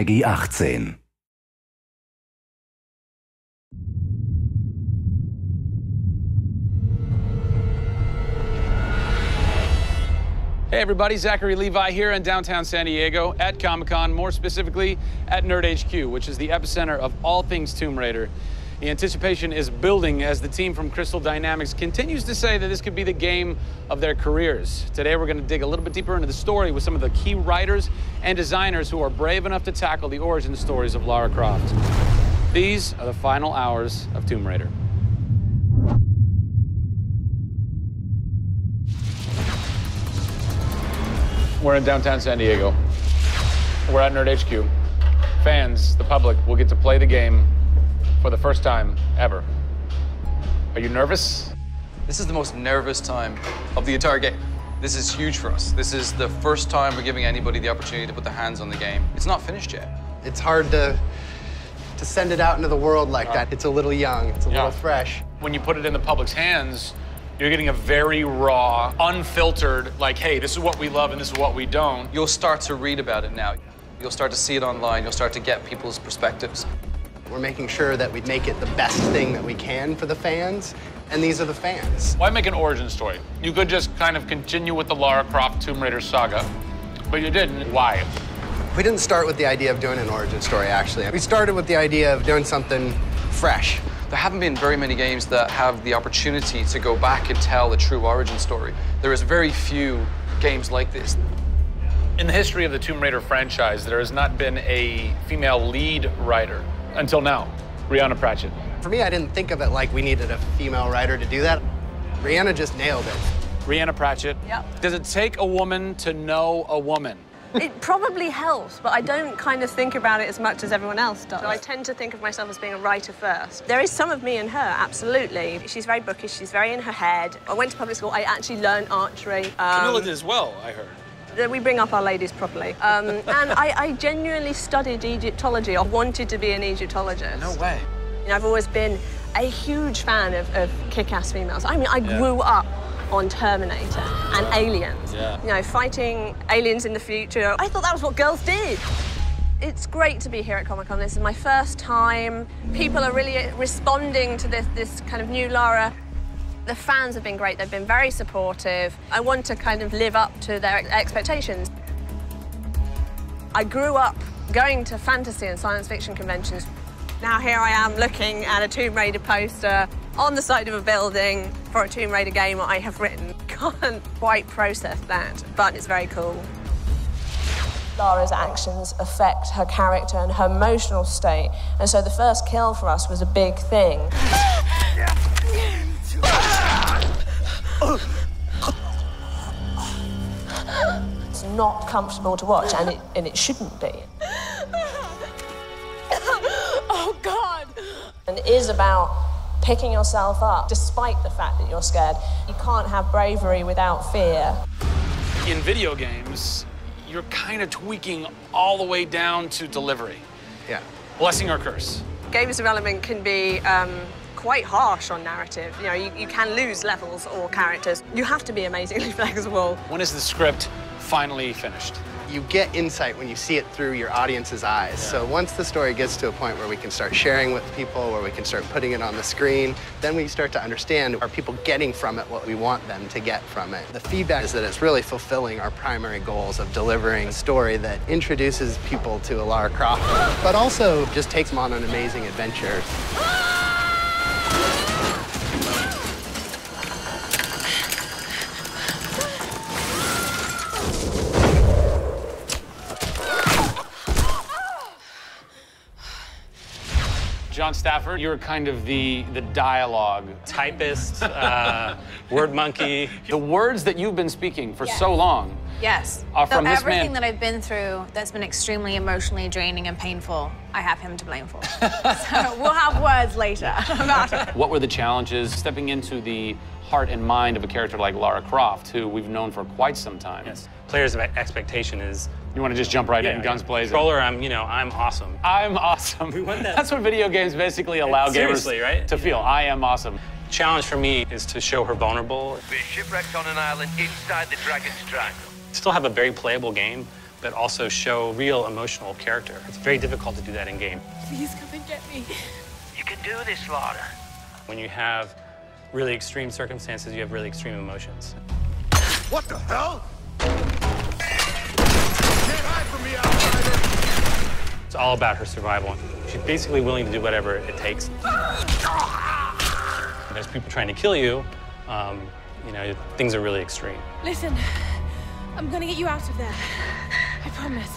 PEGI 18. Hey everybody, Zachary Levi here in downtown San Diego at Comic-Con, more specifically at Nerd HQ, which is the epicenter of all things Tomb Raider. The anticipation is building as the team from Crystal Dynamics continues to say that this could be the game of their careers. Today we're going to dig a little bit deeper into the story with some of the key writers and designers who are brave enough to tackle the origin stories of Lara Croft. These are the final hours of Tomb Raider. We're in downtown San Diego. We're at Nerd HQ. Fans, the public, will get to play the game for the first time ever. Are you nervous? This is the most nervous time of the entire game. This is huge for us. This is the first time we're giving anybody the opportunity to put their hands on the game. It's not finished yet. It's hard to send it out into the world like that. It's a little young, it's a little fresh. When you put it in the public's hands, you're getting a very raw, unfiltered, like, hey, this is what we love and this is what we don't. You'll start to read about it now. You'll start to see it online. You'll start to get people's perspectives. We're making sure that we make it the best thing that we can for the fans, and these are the fans. Why make an origin story? You could just kind of continue with the Lara Croft Tomb Raider saga, but you didn't. Why? We didn't start with the idea of doing an origin story, actually. We started with the idea of doing something fresh. There haven't been very many games that have the opportunity to go back and tell the true origin story. There is very few games like this. In the history of the Tomb Raider franchise, there has not been a female lead writer until now, Rhianna Pratchett. For me, I didn't think of it like we needed a female writer to do that. Rhianna just nailed it. Rhianna Pratchett. Yep. Does it take a woman to know a woman? It probably helps, but I don't kind of think about it as much as everyone else does. So I tend to think of myself as being a writer first. There is some of me in her, absolutely. She's very bookish, she's very in her head. I went to public school, I actually learned archery. Camilla did as well, I heard. We bring up our ladies properly. And I genuinely studied Egyptology. I wanted to be an Egyptologist. No way. You know, I've always been a huge fan of kick-ass females. I mean, I grew up on Terminator and Aliens. Yeah. You know, fighting aliens in the future. I thought that was what girls did. It's great to be here at Comic-Con. This is my first time. People are really responding to this kind of new Lara. The fans have been great. They've been very supportive. I want to kind of live up to their expectations. I grew up going to fantasy and science fiction conventions. Now here I am looking at a Tomb Raider poster on the side of a building for a Tomb Raider game I have written. Can't quite process that, but it's very cool. Lara's actions affect her character and her emotional state, and so the first kill for us was a big thing. It's not comfortable to watch, and it shouldn't be. Oh, God! And it is about picking yourself up, despite the fact that you're scared. You can't have bravery without fear. In video games, you're kind of tweaking all the way down to delivery. Yeah. Blessing or curse. Games development can be quite harsh on narrative. You know, you can lose levels or characters. You have to be amazingly flexible. When is the script finally finished? You get insight when you see it through your audience's eyes. Yeah. So once the story gets to a point where we can start sharing with people, where we can start putting it on the screen, then we start to understand, are people getting from it what we want them to get from it? The feedback is that it's really fulfilling our primary goals of delivering a story that introduces people to a Lara Croft, but also just takes them on an amazing adventure. John Stattford, you're kind of the dialogue typist, word monkey. The words that you've been speaking for so long Yes. are from this everything man. that I've been through that's been extremely emotionally draining and painful, I have him to blame for. So we'll have words later about it. What were the challenges stepping into the heart and mind of a character like Lara Croft, who we've known for quite some time? Yes. Players' expectation is... You want to just jump right in, guns blazing? Controller, I'm awesome. I'm awesome. We want that. That's what video games basically allow gamers right? to feel. I am awesome. Challenge for me is to show her vulnerable. We're shipwrecked on an island inside the Dragon's Triangle. Still have a very playable game, but also show real emotional character. It's very difficult to do that in game. Please come and get me. You can do this, Lara. When you have really extreme circumstances, you have really extreme emotions. What the hell? Can't hide from me, outsider! It's all about her survival. She's basically willing to do whatever it takes. There's people trying to kill you. You know, things are really extreme. Listen, I'm gonna get you out of there. I promise.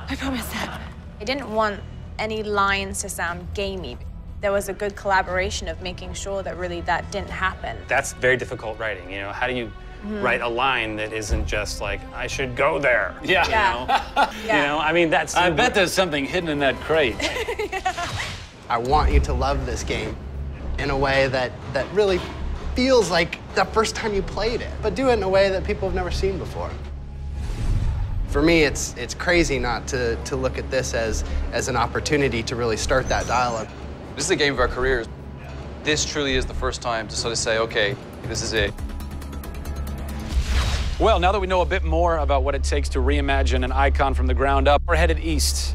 I promise. I didn't want any lines to sound gamey. There was a good collaboration of making sure that really that didn't happen. That's very difficult writing, you know? How do you write a line that isn't just like, I should go there? Yeah. You know? You know, I mean, that's... I bet there's something hidden in that crate. I want you to love this game in a way that really feels like the first time you played it, but do it in a way that people have never seen before. For me, it's crazy not to look at this as an opportunity to really start that dialogue. This is a game of our careers. This truly is the first time to sort of say, okay, this is it. Well, now that we know a bit more about what it takes to reimagine an icon from the ground up, we're headed east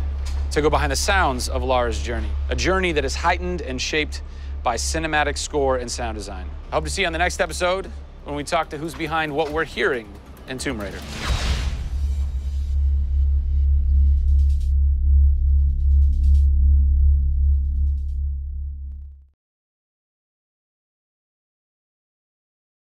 to go behind the sounds of Lara's journey, a journey that is heightened and shaped by cinematic score and sound design. I hope to see you on the next episode when we talk to who's behind what we're hearing in Tomb Raider.